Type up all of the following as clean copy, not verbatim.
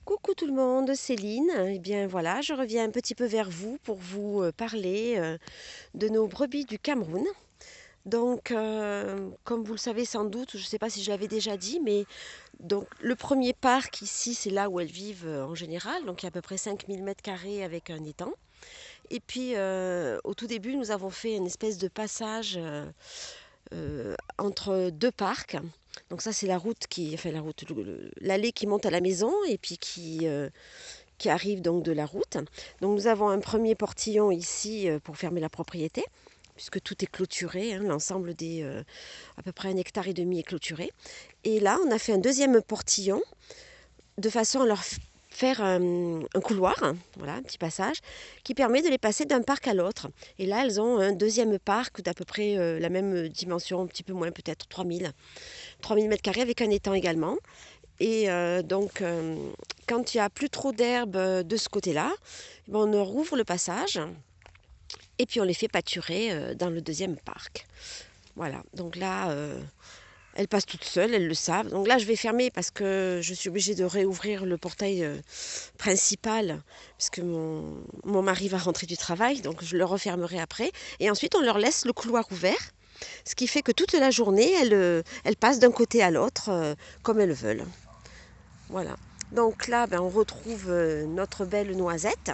Coucou tout le monde, Céline. Eh bien voilà, je reviens un petit peu vers vous pour vous parler de nos brebis du Cameroun. Donc, comme vous le savez sans doute, je ne sais pas si je l'avais déjà dit, mais donc le premier parc ici, c'est là où elles vivent en général. Donc il y a à peu près 5 000 mètres carrés avec un étang. Et puis au tout début, nous avons fait une espèce de passage entre deux parcs. Donc ça, c'est la route enfin la route, l'allée qui monte à la maison et puis qui arrive donc de la route. Donc nous avons un premier portillon ici pour fermer la propriété, puisque tout est clôturé, hein, l'ensemble des à peu près 1,5 hectare est clôturé. Et là, on a fait un deuxième portillon de façon à leur faire un couloir, voilà, un petit passage, qui permet de les passer d'un parc à l'autre. Et là, elles ont un deuxième parc d'à peu près la même dimension, un petit peu moins, peut-être 3000 mètres carrés avec un étang également. Et donc, quand il n'y a plus trop d'herbe de ce côté-là, on rouvre le passage et puis on les fait pâturer dans le deuxième parc. Voilà, donc là, elles passent toutes seules, elles le savent. Donc là, je vais fermer parce que je suis obligée de réouvrir le portail principal, parce que mon mari va rentrer du travail, donc je le refermerai après. Et ensuite, on leur laisse le couloir ouvert, ce qui fait que toute la journée, elles passent d'un côté à l'autre comme elles veulent. Voilà. Donc là, on retrouve notre belle noisette.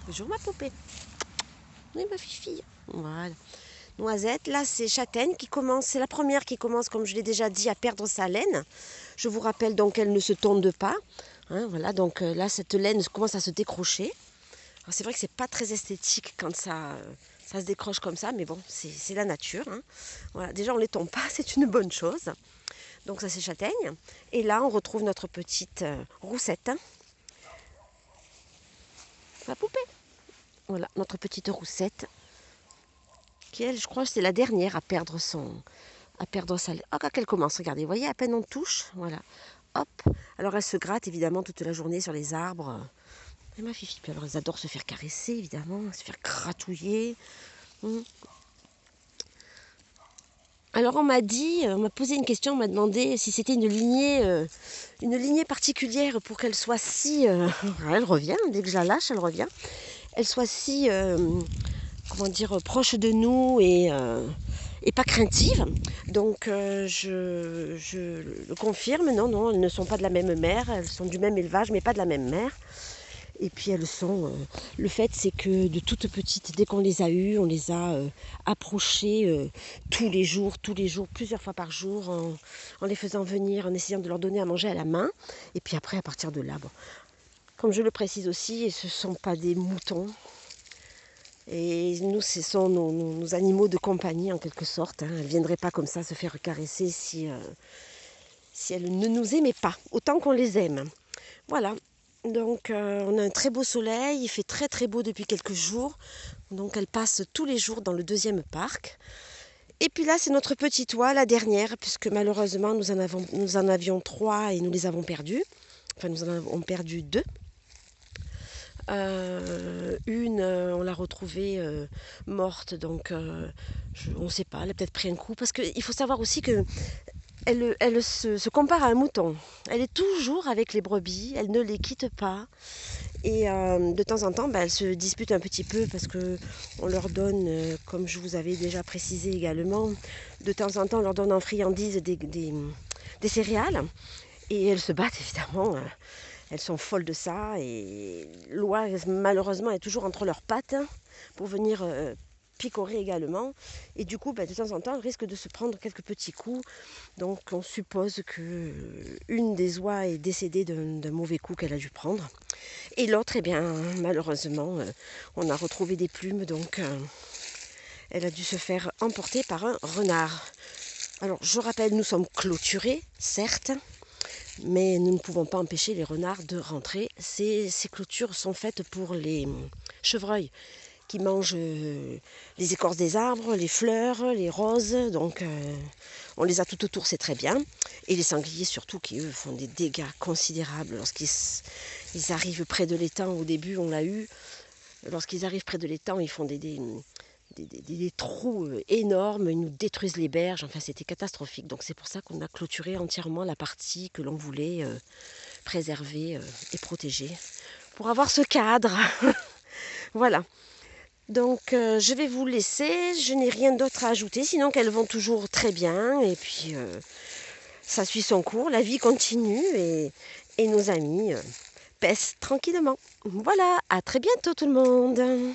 Bonjour ma poupée. Oui, ma fille. Voilà. Noisette, là c'est châtaigne qui commence, c'est la première qui commence, comme je l'ai déjà dit, à perdre sa laine. Je vous rappelle donc qu'elle ne se tonde pas. Hein, voilà, donc là cette laine commence à se décrocher. Alors c'est vrai que c'est pas très esthétique quand ça se décroche comme ça, mais bon, c'est la nature. Hein. Voilà, déjà on les tombe pas, c'est une bonne chose. Donc ça c'est châtaigne. Et là on retrouve notre petite roussette. Hein. Ma poupée. Voilà, notre petite roussette. Qui elle, je crois, c'est la dernière à perdre sa laine. Oh, quand elle commence, regardez, vous voyez, à peine on touche, voilà. Hop. Alors elle se gratte évidemment toute la journée sur les arbres. Et ma fifi, puis alors elles adorent se faire caresser évidemment, se faire gratouiller. Hum. Alors on m'a dit, on m'a posé une question, on m'a demandé si c'était une lignée particulière pour qu'elle soit si... elle revient, dès que je la lâche, elle revient. Elle soit si, comment dire, proche de nous et pas craintive. Donc je le confirme, non, non, elles ne sont pas de la même mère, elles sont du même élevage, mais pas de la même mère. Et puis elles sont. Le fait, c'est que de toutes petites, dès qu'on les a eues, on les a approchées tous les jours, plusieurs fois par jour, en les faisant venir, en essayant de leur donner à manger à la main. Et puis après, à partir de là, bon, comme je le précise aussi, ce ne sont pas des moutons. Et nous, ce sont nos animaux de compagnie en quelque sorte. Hein. Elles ne viendraient pas comme ça se faire caresser si elles ne nous aimaient pas, autant qu'on les aime. Voilà. Donc on a un très beau soleil, il fait très très beau depuis quelques jours. Donc elles passent tous les jours dans le deuxième parc. Et puis là, c'est notre petit toit, la dernière, puisque malheureusement, nous en avions 3 et nous les avons perdus. Enfin, nous en avons perdu 2. Une, on l'a retrouvée morte, donc on ne sait pas, elle a peut-être pris un coup. Parce qu'il faut savoir aussi que elle se compare à un mouton. Elle est toujours avec les brebis, elle ne les quitte pas. Et de temps en temps, elle se dispute un petit peu parce que on leur donne, comme je vous avais déjà précisé également, de temps en temps on leur donne en friandise des céréales. Et elles se battent évidemment. Elles sont folles de ça et l'oie malheureusement est toujours entre leurs pattes pour venir picorer également. Et du coup, de temps en temps, elles risquent de se prendre quelques petits coups. Donc on suppose que une des oies est décédée d'un mauvais coup qu'elle a dû prendre. Et l'autre, eh bien, malheureusement, on a retrouvé des plumes, donc elle a dû se faire emporter par un renard. Alors je rappelle, nous sommes clôturés, certes, mais nous ne pouvons pas empêcher les renards de rentrer. Ces clôtures sont faites pour les chevreuils qui mangent les écorces des arbres, les fleurs, les roses. Donc on les a tout autour, c'est très bien. Et les sangliers surtout qui, eux, font des dégâts considérables lorsqu'ils arrivent près de l'étang. Au début, on l'a eu. Lorsqu'ils arrivent près de l'étang, ils font des des trous énormes, ils nous détruisent les berges, enfin c'était catastrophique. Donc c'est pour ça qu'on a clôturé entièrement la partie que l'on voulait préserver et protéger, pour avoir ce cadre. Voilà. Donc je vais vous laisser, je n'ai rien d'autre à ajouter, sinon qu'elles vont toujours très bien, et puis ça suit son cours, la vie continue, et nos amis paissent tranquillement. Voilà, à très bientôt tout le monde.